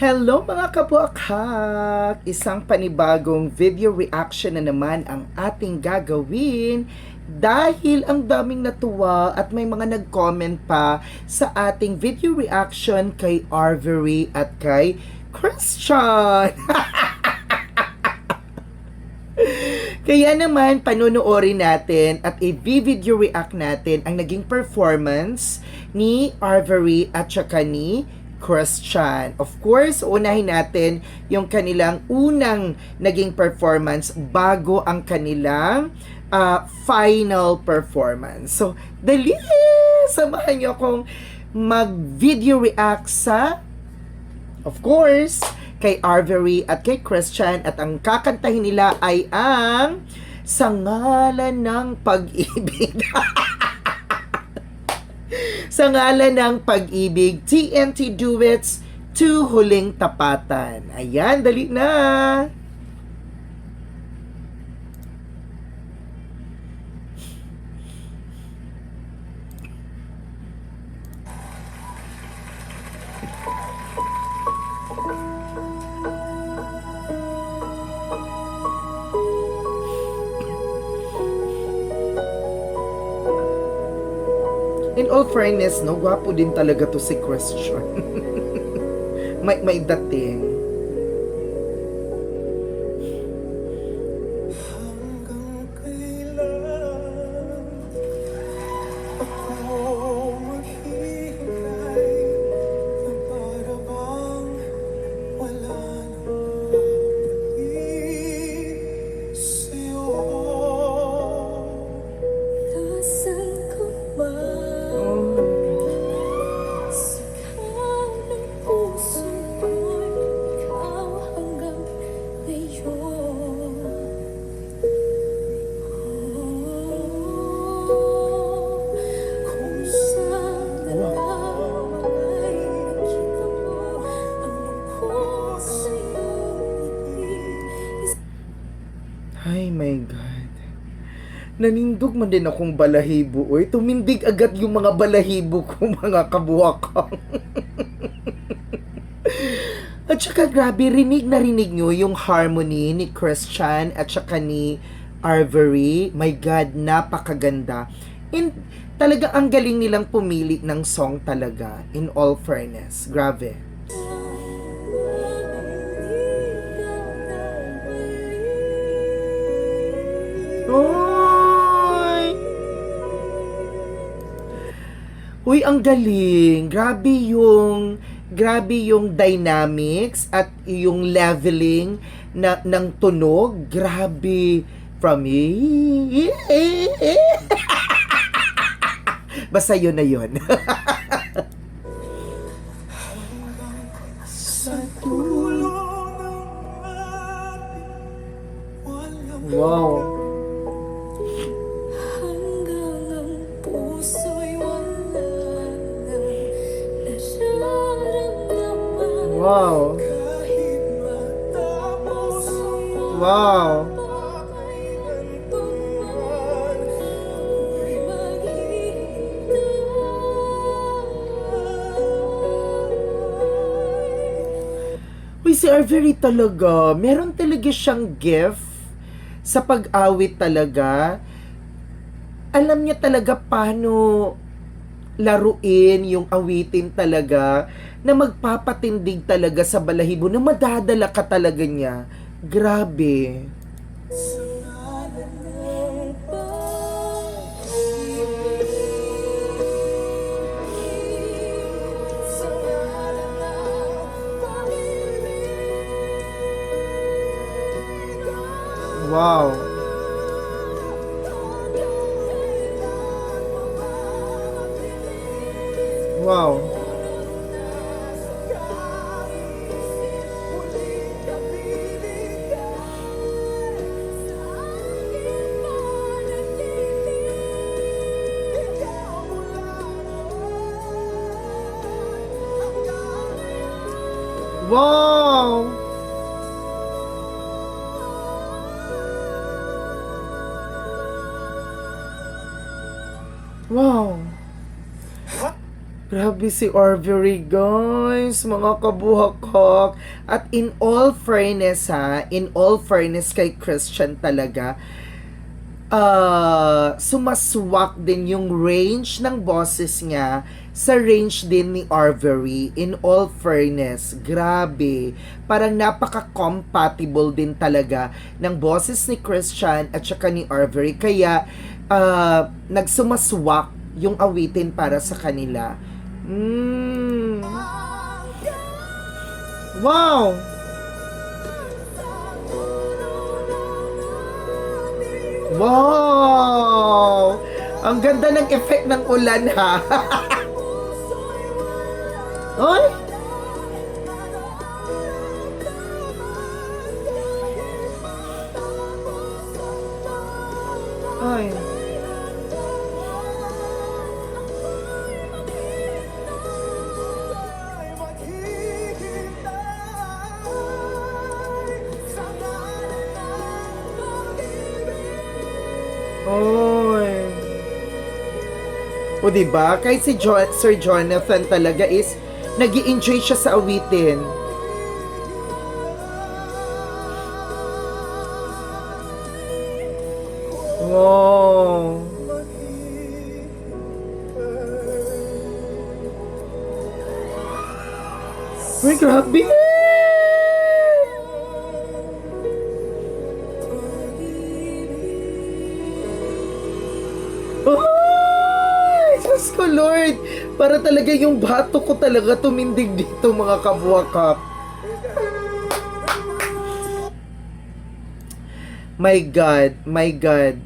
Hello mga kabuakhak! Isang panibagong video reaction na naman ang ating gagawin dahil ang daming natuwa at may mga nag-comment pa sa ating video reaction kay Arvery at kay Christian. Kaya naman, panunuorin natin at i-video react natin ang naging performance ni Arvery at saka ni Christian. Of course, unahin natin yung kanilang unang naging performance bago ang kanilang final performance. So, dali! Samahan niyo akong mag-video react sa, of course, kay Arvery at kay Christian, at ang kakantahin nila ay ang Sa Ngalan ng Pag-ibig. Sa Ngalan ng Pag-ibig, TNT Duets, To Huling Tapatan. Ayan, dali na! In all fairness, no, gwapo din talaga to si Christian. may dating. Hanggang kailan ako maghihintay na para bang wala nang babalik sa'yo? Nasaan ka ba? Ay my God. Nanindog man din akong balahibo. Oy, tumindig agad yung mga balahibo ko, mga kabuwakang. At saka grabe, rinig nyo yung harmony ni Christian at saka ni Arvery. My God, napakaganda. Talaga ang galing nilang pumili ng song talaga, in all fairness. Grabe. Oy! Uy, ang galing. Grabe yung dynamics at yung leveling ng tunog. Grabe. From basta yun na yun. Sa dulo ng ating walang Wow. hanggang ang puso'y wala nang nararamdaman. Wow. Kahit matapos ang Wow. pagkailanman, ako'y maghihintay. Uy, si Arvery talaga, meron talaga siyang gift sa pag-awit talaga. Alam niya talaga paano laruin yung awitin talaga na magpapatindig talaga sa balahibo na madadala ka talaga niya. Grabe. Sa ngalan ng pag-ibig, sa ngalan ng pag-ibig, Wow. Wow. Wow. Wow. Grabe si Arbery, guys, mga kabuhakak. At in all fairness ha, in all fairness kay Christian talaga, sumaswak din yung range ng boses niya sa range din ni Arbery. In all fairness, grabe. Parang napaka-compatible din talaga ng boses ni Christian at saka ni Arbery. Kaya, nagsumaswak yung awitin para sa kanila. Wow! Wow! Ang ganda ng effect ng ulan, ha? Oy! Ay. Oy. O diba? Kahit si Sir Jonathan talaga is nag-i-enjoy siya sa awitin. Wow. Uy, grabe! Ay! Diyos ko, Lord! Para talaga yung bato ko talaga tumindig dito, mga kabuwakap. My God, my God.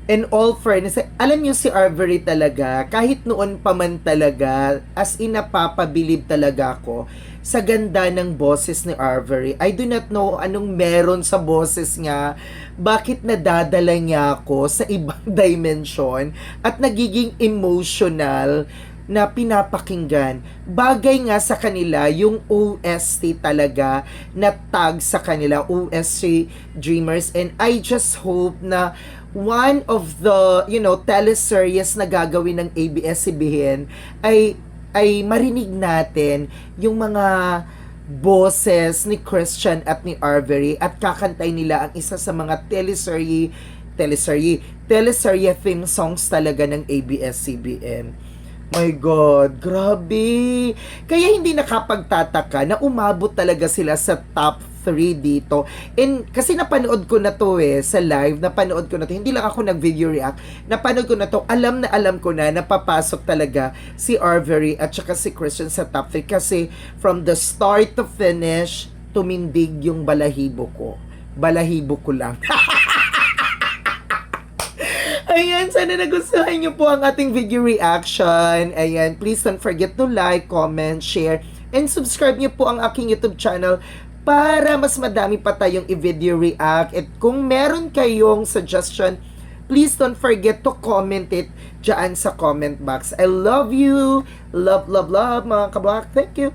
In all fairness, alam niyo si Arbery talaga, kahit noon pa man talaga, as in napapabilib talaga ako sa ganda ng boses ni Arbery. I do not know anong meron sa boses niya, bakit nadadala niya ako sa ibang dimension at nagiging emotional na pinapakinggan. Bagay nga sa kanila yung OST talaga na tag sa kanila, OST Dreamers, and I just hope na one of the, teleseries na gagawin ng ABS-CBN ay marinig natin yung mga boses ni Christian at ni Arbery at kakantay nila ang isa sa mga teleserye theme songs talaga ng ABS-CBN. My God, grabe! Kaya hindi nakapagtataka na umabot talaga sila sa top 3 dito. And kasi napanood ko na to sa live, napanood ko na to. Hindi lang ako nag-video react. Napanood ko na to. Alam na alam ko na napapasok talaga si Arbery at saka si Christian sa top 3 kasi from the start to finish, tumindig yung balahibo ko. Balahibo ko lang. Ayan, sana nagustuhan niyo po ang ating video reaction. Ayan, please don't forget to like, comment, share, and subscribe niyo po ang aking YouTube channel para mas madami pa tayong i-video react. At kung meron kayong suggestion, please don't forget to comment it dyan sa comment box. I love you. Love, love, love, mga kabak. Thank you.